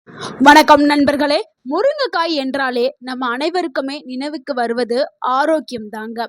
வணக்கம் நண்பர்களே. முருங்கைக்காய் என்றாலே நம்ம அனைவருக்குமே நினைவுக்கு வருவது ஆரோக்கியம் தாங்க.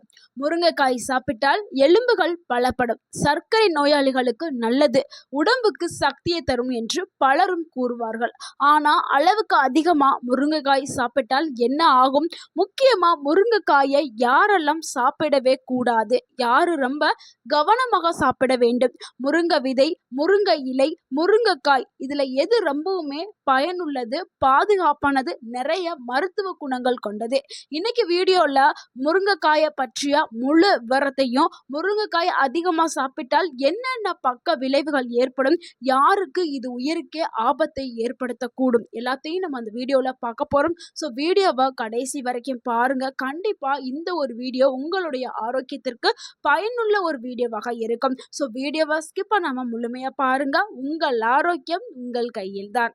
முருங்கைக்காய் சாப்பிட்டால் எலும்புகள் பலப்படும், சர்க்கரை நோயாளிகளுக்கு நல்லது, உடம்புக்கு சக்தியை தரும் என்று பலரும் கூறுவார்கள். ஆனா அளவுக்கு அதிகமா முருங்கைக்காய் சாப்பிட்டால் என்ன ஆகும்? முக்கியமா முருங்கைக்காயை யாரெல்லாம் சாப்பிடவே கூடாது, யாரு ரொம்ப கவனமாக சாப்பிட வேண்டும்? முருங்கை விதை, முருங்கை இலை, முருங்கைக்காய் இதுல எது ரொம்பவுமே பயனுள்ளது, பாதுகாப்பானது, நிறைய மருத்துவ குணங்கள் கொண்டது? இன்னைக்கு வீடியோல முருங்கைக்காயை பற்றிய முழு விவரத்தையும், முருங்கைக்காய் அதிகமா சாப்பிட்டால் என்னென்ன பக்க விளைவுகள் ஏற்படும், யாருக்கு இது உயிருக்கே ஆபத்தை ஏற்படுத்தக்கூடும், எல்லாத்தையும் நம்ம அந்த வீடியோல பார்க்க போறோம். ஸோ வீடியோவை கடைசி வரைக்கும் பாருங்க. கண்டிப்பா இந்த ஒரு வீடியோ உங்களுடைய ஆரோக்கியத்திற்கு பயனுள்ள ஒரு வீடியோவாக இருக்கும். ஸோ வீடியோவை ஸ்கிப் பண்ணாம முழுமையா பாருங்க. உங்கள் ஆரோக்கியம் உங்கள் கையில் தான்.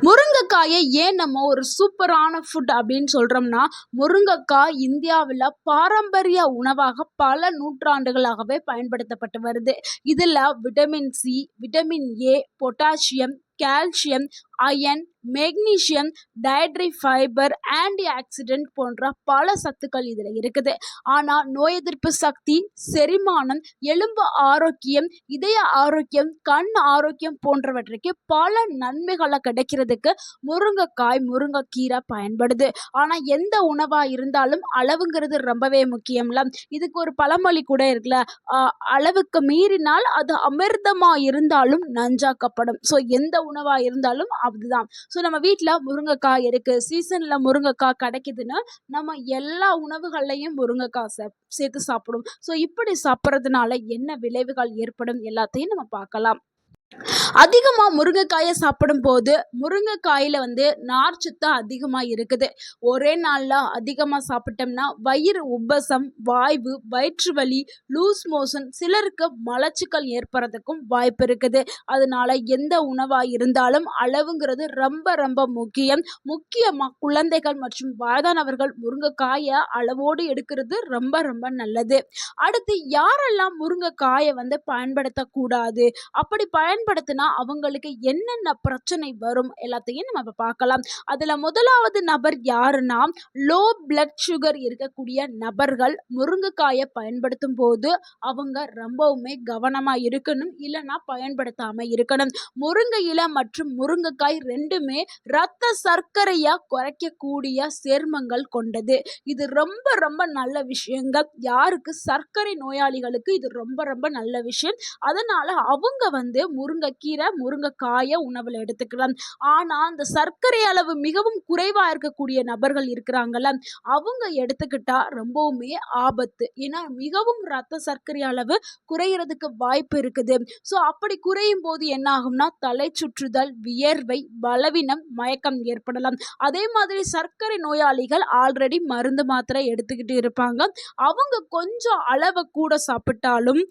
முருங்கைக்காயை ஏன் நம்ம ஒரு சூப்பரான ஃபுட் அப்படின்னு சொல்றோம்னா, முருங்கைக்காய் இந்தியாவில் பாரம்பரிய உணவாக பல நூற்றாண்டுகளாகவே பயன்படுத்தப்பட்டு வருது. இதில் vitamin C, vitamin A, potassium, calcium, iron, magnesium, dietary fibre, antioxidant போன்ற பல சத்துக்கள் இதில் இருக்குது. ஆனால் நோய் எதிர்ப்பு சக்தி, செரிமானம், எலும்பு ஆரோக்கியம், இதய ஆரோக்கியம், கண் ஆரோக்கியம் போன்றவற்றுக்கு பல நன்மைகளை கிடைக்கிறதுக்கு முருங்கைக்காய், முருங்கைக்கீரை பயன்படுது. ஆனால் எந்த உணவாக இருந்தாலும் அளவுங்கிறது ரொம்பவே முக்கியம்ல. இதுக்கு ஒரு பழமொழி கூட இருக்குல்ல, அளவுக்கு மீறினால் அது அமிர்தமாக இருந்தாலும் நஞ்சாக்கப்படும். ஸோ எந்த உணவாக இருந்தாலும் அதுதான். ஸோ நம்ம வீட்டில் முருங்கைக்காய் இருக்குது, சீசனில் முருங்கைக்காய் கிடைக்குதுன்னு நம்ம எல்லா உணவுகள்லையும் முருங்கைக்காய் சேர்த்து சாப்பிடுவோம். ஸோ இப்படி சாப்பிட்றதுனால என்ன விளைவுகள் ஏற்படும் எல்லாத்தையும் நம்ம பார்க்கலாம். அதிகமாக முருங்கைக்காயை சாப்பிடும்போது முருங்கைக்காயில் நார்ச்சத்து அதிகமாக இருக்குது. ஒரே நாளில் அதிகமாக சாப்பிட்டோம்னா வயிறு உப்பசம், வாய்வு, வயிற்று வலி, லூஸ் மோஷன், சிலருக்கு மலச்சிக்கல் ஏற்படுறதுக்கும் வாய்ப்பு இருக்குது. அதனால எந்த உணவாக இருந்தாலும் அளவுங்கிறது ரொம்ப ரொம்ப முக்கியம். முக்கியமாக குழந்தைகள் மற்றும் வயதானவர்கள் முருங்கைக்காயை அளவோடு எடுக்கிறது ரொம்ப ரொம்ப நல்லது. அடுத்து யாரெல்லாம் முருங்கைக்காயை பயன்படுத்தக்கூடாது, அப்படி பயன்படுத்தினா அவங்களுக்கு என்னென்ன பிரச்சனை வரும் எல்லாத்தையும் நம்ம இப்போ பார்க்கலாம். அதில் முதலாவது நபர் யாருன்னா, லோ பிளட் சுகர் இருக்கக்கூடிய நபர்கள் முருங்கைக்காயை பயன்படுத்தும் போது அவங்க ரொம்பவுமே கவனமாக இருக்கணும், இல்லைன்னா பயன்படுத்தாமல் இருக்கணும். முருங்கை இலை மற்றும் முருங்கைக்காய் ரெண்டுமே இரத்த சர்க்கரையை குறைக்கக்கூடிய சேர்மங்கள் கொண்டது. இது ரொம்ப ரொம்ப நல்ல விஷயங்கள். யாருக்கு சர்க்கரை நோயாளிகளுக்கு இது ரொம்ப ரொம்ப நல்ல விஷயம். அதனால அவங்க முருங்கைக்கீரை, முருங்கைக்காயை உணவில் எடுத்துக்கலாம். ஆனால் அந்த சர்க்கரை அளவு மிகவும் குறைவாக இருக்கக்கூடிய நபர்கள் இருக்கிறாங்கல்ல, அவங்க எடுத்துக்கிட்டா ரொம்பவுமே ஆபத்து. ஏன்னா மிகவும் ரத்த சர்க்கரை அளவு குறையிறதுக்கு வாய்ப்பு இருக்குது. ஸோ அப்படி குறையும் போது என்ன ஆகும்னா, தலை சுற்றுதல், வியர்வை, பலவீனம், மயக்கம் ஏற்படலாம். அதே மாதிரி சர்க்கரை நோயாளிகள் ஆல்ரெடி மருந்து மாத்திரை எடுத்துக்கிட்டு இருப்பாங்க. அவங்க கொஞ்சம் அளவை கூட சாப்பிட்டாலும்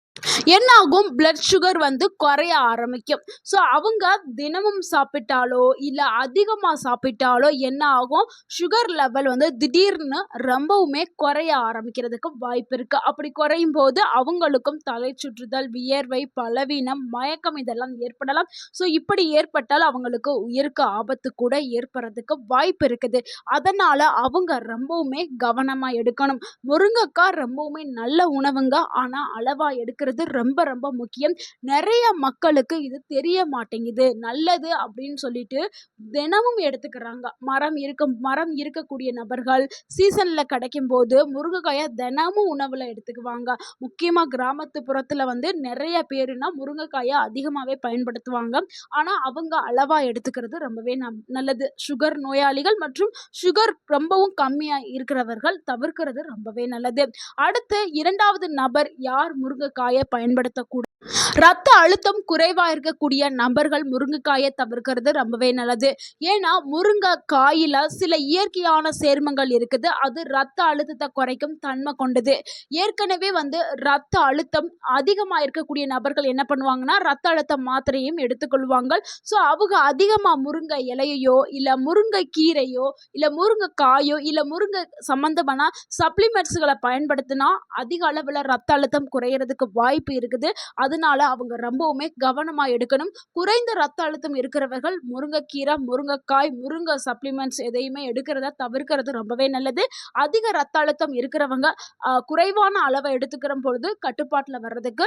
என்ன ஆகும், பிளட் சுகர் குறைய ஆரம்பிக்கும். ஸோ அவங்க தினமும் சாப்பிட்டாலோ இல்லை அதிகமாக சாப்பிட்டாலோ என்ன ஆகும், சுகர் லெவல் திடீர்னு ரொம்பவுமே குறைய ஆரம்பிக்கிறதுக்கு வாய்ப்பு இருக்கு. அப்படி குறையும் போது அவங்களுக்கும் தலை சுற்றுதல், வியர்வை, பலவீனம், மயக்கம் இதெல்லாம் ஏற்படலாம். ஸோ இப்படி ஏற்பட்டால் அவங்களுக்கு உயிருக்கு ஆபத்து கூட ஏற்படுறதுக்கு வாய்ப்பு இருக்குது. அதனால அவங்க ரொம்பவுமே கவனமாக எடுக்கணும். முருங்கைக்காய் ரொம்பவுமே நல்ல உணவுங்க, ஆனால் அளவா எடுக்கிறது ரொம்ப ரொம்ப முக்கியம். நிறைய மக்களுக்கு இது தெரிய மாட்டேங்குது. நல்லது அப்படின்னு சொல்லிட்டு தினமும் எடுத்துக்கிறாங்க. மரம் இருக்கக்கூடிய நபர்கள் சீசன்ல கிடைக்கும் போது முருங்கைக்காயை தினமும் உணவுல எடுத்துக்குவாங்க. முக்கியமா கிராமத்துப்புறத்துல நிறைய பேருனா முருங்கைக்காயை அதிகமாகவே பயன்படுத்துவாங்க. ஆனா அவங்க அளவா எடுத்துக்கிறது ரொம்பவே நல்லது. சுகர் நோயாளிகள் மற்றும் சுகர் ரொம்பவும் கம்மியா இருக்கிறவர்கள் தவிர்க்கிறது ரொம்பவே நல்லது. அடுத்து இரண்டாவது நபர் யார் முருங்கைக்காயை பயன்படுத்தக்கூடாது, ரத்த அழுத்தம் குறைவா இருக்கக்கூடிய நபர்கள் முருங்கைக்காயை தவிர்க்கிறது ரொம்பவே நல்லது. ஏன்னா முருங்கைக்காயில சில இயற்கையான சேர்மங்கள் இருக்குது, அது ரத்த அழுத்தத்தை குறைக்கும் தன்மை கொண்டது. ஏற்கனவே ரத்த அழுத்தம் அதிகமா இருக்கக்கூடிய நபர்கள் என்ன பண்ணுவாங்கன்னா, ரத்த அழுத்த மாத்திரையும் எடுத்துக்கொள்வாங்க. ஸோ அவங்க அதிகமா முருங்கை இலையையோ இல்லை முருங்கை கீரையோ இல்லை முருங்கைக்காயோ இல்லை முருங்கை சம்பந்தமான சப்ளிமெண்ட்ஸ்களை பயன்படுத்தினா அதிக அளவில் ரத்த அழுத்தம் குறையிறதுக்கு வாய்ப்பு இருக்குது. அதனால அவங்க ரொம்பவுமே கவனமா எடுக்கணும். குறைந்த ரத்த அழுத்தம் இருக்கிறவர்கள் முருங்கைக்கீரை, முருங்கைக்காய், முருங்கை சப்ளிமெண்ட்ஸ் எதையுமே எடுக்கிறத தவிர்க்கிறது ரொம்பவே நல்லது. அதிக ரத்த அழுத்தம் இருக்கிறவங்க குறைவான அளவை எடுத்துக்கிற பொழுது கட்டுப்பாட்டுல வர்றதுக்கு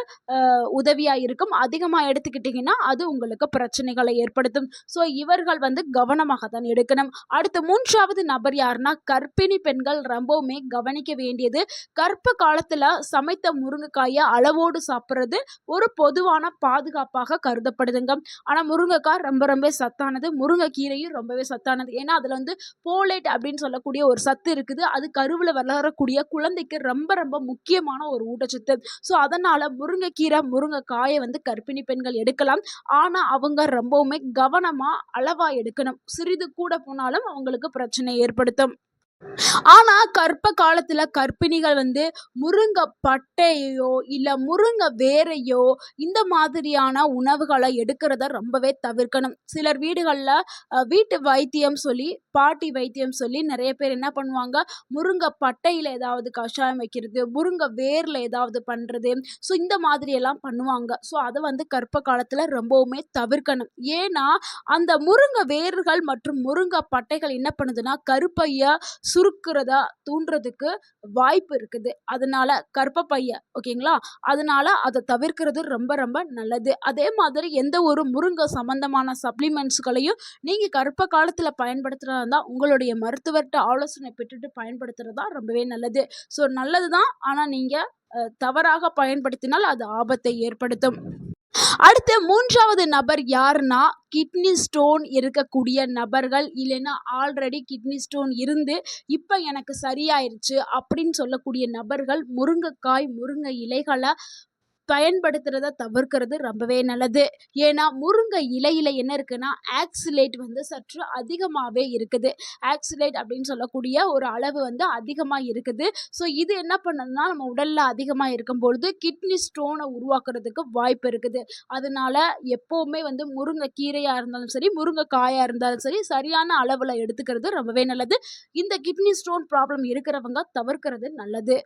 உதவியா இருக்கும். அதிகமா எடுத்துக்கிட்டீங்கன்னா, அது உங்களுக்கு பிரச்சனைகளை ஏற்படுத்தும். ஸோ இவர்கள் வந்து கவனமாக தான் எடுக்கணும். அடுத்து 3வது நபர் யாருன்னா, கர்ப்பிணி பெண்கள் ரொம்பவுமே கவனிக்க வேண்டியது, கர்ப்ப காலத்துல சமைத்த முருங்கைக்காய அளவோடு சாப்பிடுறது ஒரு பொதுவான பாதுகாப்பாக கருதப்படுதுங்க. ஆனா முருங்கைக்காய் ரொம்ப ரொம்ப சத்தானது. முருங்கைக்கீரையும் ரொம்பவே சத்தானது. ஏன்னா அதுல வந்து போலேட் அப்படின்னு சொல்லக்கூடிய ஒரு சத்து இருக்குது. அது கருவுல வளரக்கூடிய குழந்தைக்கு ரொம்ப ரொம்ப முக்கியமான ஒரு ஊட்டச்சத்து. ஸோ அதனால முருங்கைக்கீரை, முருங்கைக்காயை வந்து கர்ப்பிணி பெண்கள் எடுக்கலாம். ஆனா அவங்க ரொம்பவுமே கவனமா அளவா எடுக்கணும். சிறிது கூட போனாலும் அவங்களுக்கு பிரச்சனை ஏற்படுத்தும். ஆனா கர்ப்ப காலத்துல கர்ப்பிணிகள் வந்து முருங்கை பட்டையோ இல்ல முருங்கை வேரையோ இந்த மாதிரியான உணவுகளை எடுக்கிறத ரொம்பவே தவிர்க்கணும். சிலர் வீடுகள்ல வீட்டு வைத்தியம் சொல்லி, பாட்டி வைத்தியம் சொல்லி நிறைய பேர் என்ன பண்ணுவாங்க, முருங்கை பட்டையில ஏதாவது கஷாயம் வைக்கிறது, முருங்கை வேர்ல ஏதாவது பண்றது. ஸோ இந்த மாதிரி எல்லாம் பண்ணுவாங்க. ஸோ அதை வந்து கர்ப்ப காலத்துல ரொம்பவுமே தவிர்க்கணும். ஏன்னா அந்த முருங்கை வேர்கள் மற்றும் முருங்கை பட்டைகள் என்ன பண்ணுதுன்னா கருப்பைய சுருக்குறதா தூண்டுறதுக்கு வாய்ப்பு இருக்குது. அதனால கர்ப்பப்பைய ஓகேங்களா? அதனால அத தவிர்க்கிறது ரொம்ப ரொம்ப நல்லது. அதே மாதிரி எந்த ஒரு முருங்கை சம்பந்தமான சப்ளிமெண்ட்ஸ்களையும் நீங்க கர்ப்ப காலத்துல பயன்படுத்துறதா இருந்தா, உங்களுடைய மருத்துவர்ட்ட ஆலோசனை பெற்றுட்டு பயன்படுத்துறது தான் ரொம்பவே நல்லது. ஸோ நல்லது தான். ஆனா நீங்க தவறாக பயன்படுத்தினால் அது ஆபத்தை ஏற்படுத்தும். அடுத்து 3வது நபர் யாருன்னா, கிட்னி ஸ்டோன் இருக்கக்கூடிய நபர்கள், இல்லைன்னா ஆல்ரெடி கிட்னி ஸ்டோன் இருந்து இப்ப எனக்கு சரியாயிருச்சு அப்படின்னு சொல்லக்கூடிய நபர்கள் முருங்கைக்காய், முருங்கை இலைகள பயன்படுத்துறத தவிர்க்கிறது ரொம்பவே நல்லது. ஏன்னா முருங்கை இலையில என்ன இருக்குன்னா, ஆக்ஸலேட் வந்து சற்று அதிகமாவே இருக்குது. ஆக்ஸலேட் அப்படின்னு சொல்லக்கூடிய ஒரு அளவு வந்து அதிகமா இருக்குது. ஸோ இது என்ன பண்ணுதுன்னா, நம்ம உடல்ல அதிகமா இருக்கும்பொழுது கிட்னி ஸ்டோனை உருவாக்குறதுக்கு வாய்ப்பு இருக்குது. அதனால எப்பவுமே வந்து முருங்கை கீரையா இருந்தாலும் சரி, முருங்கை காயா இருந்தாலும் சரி, சரியான அளவுல எடுத்துக்கிறது ரொம்பவே நல்லது. இந்த கிட்னி ஸ்டோன் ப்ராப்ளம் இருக்கிறவங்க தவிர்க்கிறது நல்லது.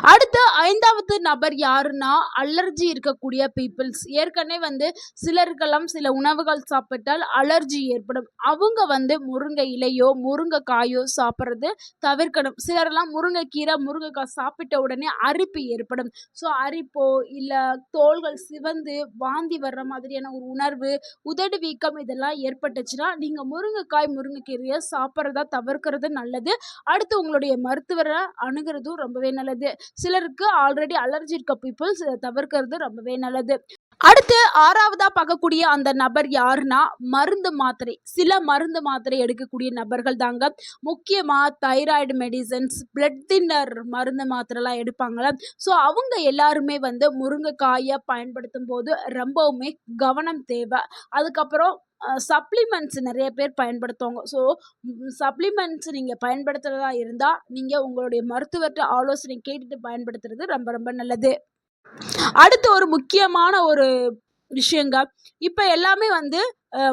அடுத்த 5வது நபர் யாருன்னா, அலர்ஜி இருக்கக்கூடிய பீப்பிள்ஸ். ஏற்கனவே வந்து சிலருக்கெல்லாம் சில உணவுகள் சாப்பிட்டால் அலர்ஜி ஏற்படும். அவங்க வந்து முருங்கை இலையோ, முருங்கை காயோ சாப்பிடுறது தவிர்க்கணும். சிலரெல்லாம் முருங்கைக்கீரை, முருங்கைக்காய் சாப்பிட்ட உடனே அரிப்பு ஏற்படும். ஸோ அரிப்போ, இல்ல தோள்கள் சிவந்து வாந்தி வர்ற மாதிரியான ஒரு உணர்வு, உதடு வீக்கம் இதெல்லாம் ஏற்பட்டுச்சுன்னா, நீங்க முருங்கைக்காய், முருங்கைக்கீரைய சாப்பிடுறத தவிர்க்கிறது நல்லது. அடுத்து உங்களுடைய மருத்துவர அணுகுறதும் ரொம்பவே நல்லது. சிலருக்கு ஆல்ரெடி அலர்ஜி இருக்க பீப்பிள்ஸ் இத தவிர்க்கிறது ரொம்பவே நல்லது. அடுத்து 6வதா பார்க்கக்கூடிய அந்த நபர் யாருன்னா, மருந்து மாத்திரை. சில மருந்து மாத்திரை எடுக்கக்கூடிய நபர்கள் தாங்க. முக்கியமா தைராய்டு மெடிசின்ஸ், பிளட் தின்னர் மருந்து மாத்திரைலாம் எடுப்பாங்கல்ல. ஸோ அவங்க எல்லாருமே வந்து முருங்கைக்காய பயன்படுத்தும்போது ரொம்பவுமே கவனம் தேவை. அதுக்கப்புறம் சப்ளிமெண்ட்ஸ் நிறைய பேர் பயன்படுத்துவாங்க. ஸோ சப்ளிமெண்ட்ஸ் நீங்க பயன்படுத்துறதா இருந்தா, நீங்க உங்களுடைய மருத்துவர்ட்ட ஆலோசனை கேட்டுட்டு பயன்படுத்துறது ரொம்ப ரொம்ப நல்லது. அடுத்து ஒரு முக்கியமான ஒரு விஷயங்க. இப்ப எல்லாமே வந்து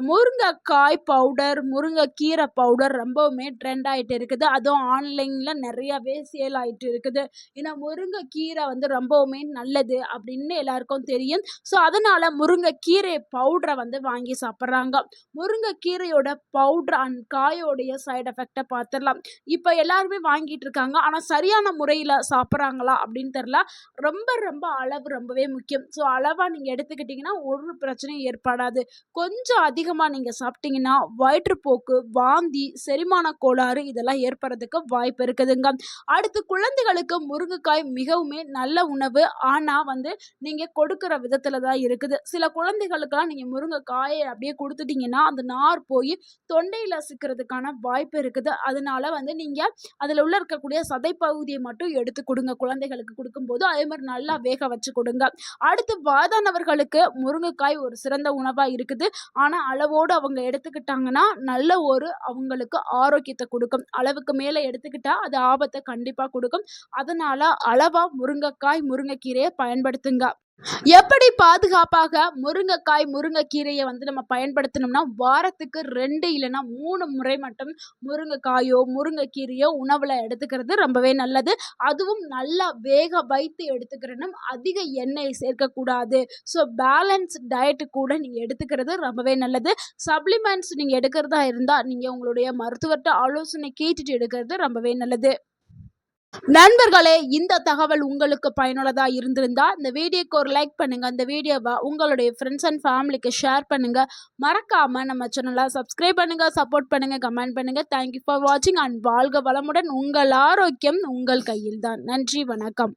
முருங்கைக்காய் பவுடர், முருங்கைக்கீரை பவுடர் ரொம்பவுமே ட்ரெண்ட் ஆயிட்டு இருக்குது. அதுவும் ஆன்லைன்ல நிறையவே சேல் ஆயிட்டு இருக்குது. ஏன்னா முருங்கைக்கீரை வந்து ரொம்பவுமே நல்லது அப்படின்னு எல்லாருக்கும் தெரியும். ஸோ அதனால முருங்கைக்கீரை பவுடரை வந்து வாங்கி சாப்பிட்றாங்க. முருங்கைக்கீரையோட பவுடர் அண்ட் காயோடைய சைடு எஃபெக்ட்டை பார்த்துடலாம். இப்ப எல்லாருமே வாங்கிட்டு இருக்காங்க. ஆனா சரியான முறையில சாப்பிட்றாங்களா அப்படின்னு தெரியல. ரொம்ப ரொம்ப அளவு ரொம்பவே முக்கியம். ஸோ அளவா நீங்க எடுத்துக்கிட்டீங்கன்னா ஒரு பிரச்சனையும் ஏற்படாது. கொஞ்சம் அதிகமா நீங்க சாப்பிட்டீங்கன்னா வயிற்றுப்போக்கு, வாந்தி, செரிமான கோளாறு இதெல்லாம் ஏற்படுறதுக்கு வாய்ப்பு இருக்குதுங்க. அடுத்து குழந்தைகளுக்கு முருங்கைக்காய் மிகவுமே நல்ல உணவு. ஆனா வந்து நீங்க கொடுக்கிற விதத்துல தான் இருக்குது. சில குழந்தைகளுக்கெல்லாம் நீங்க முருங்கைக்காயை அப்படியே கொடுத்துட்டீங்கன்னா அந்த நார் போய் தொண்டையில சிக்கிறதுக்கான வாய்ப்பு இருக்குது. அதனால வந்து நீங்க அதுல உள்ள இருக்கக்கூடிய சதைப்பகுதியை மட்டும் எடுத்து கொடுங்க. குழந்தைகளுக்கு கொடுக்கும்போது அதே மாதிரி நல்லா வேக வச்சு கொடுங்க. அடுத்து வயதானவர்களுக்கு முருங்கைக்காய் ஒரு சிறந்த உணவா இருக்குது. ஆனா அளவோடு அவங்க எடுத்துக்கிட்டாங்கன்னா நல்ல ஒரு அவங்களுக்கு ஆரோக்கியத்தை கொடுக்கும். அளவுக்கு மேல எடுத்துக்கிட்டா அது ஆபத்தை கண்டிப்பா கொடுக்கும். அதனால அளவா முருங்கைக்காய், முருங்கைக்கீரையை பயன்படுத்துங்க. எப்படி பாதுகாப்பாக முருங்கைக்காய், முருங்கைக்கீரைய நம்ம பயன்படுத்தணும்னா, வாரத்துக்கு 2 இல்லன்னா 3 முறை மட்டும் முருங்கைக்காயோ, முருங்கைக்கீரையோ உணவுல எடுத்துக்கிறது ரொம்பவே நல்லது. அதுவும் நல்லா வேக வைத்து எடுத்துக்கிறணும். அதிக எண்ணெய் சேர்க்கக்கூடாது. ஸோ பேலன்ஸ் டயட் கூட நீங்க எடுத்துக்கிறது ரொம்பவே நல்லது. சப்ளிமெண்ட்ஸ் நீங்க எடுக்கிறதா இருந்தா, நீங்க உங்களுடைய மருத்துவர்ட்ட ஆலோசனை கேட்டுட்டு எடுக்கிறது ரொம்பவே நல்லது. நண்பர்களே, இந்த தகவல் உங்களுக்கு பயனுள்ளதா இருந்திருந்தா, இந்த வீடியோக்கு ஒரு லைக் பண்ணுங்க. இந்த வீடியோவ உங்களுடைய ஃப்ரெண்ட்ஸ் அண்ட் ஃபேமிலிக்கு ஷேர் பண்ணுங்க. மறக்காம நம்ம சேனல சப்ஸ்கிரைப் பண்ணுங்க, சப்போர்ட் பண்ணுங்க, கமெண்ட் பண்ணுங்க. தேங்க் யூ ஃபார் வாட்சிங் அண்ட் வாழ்க வளமுடன். உங்கள் ஆரோக்கியம் உங்கள் கையில் தான். நன்றி, வணக்கம்.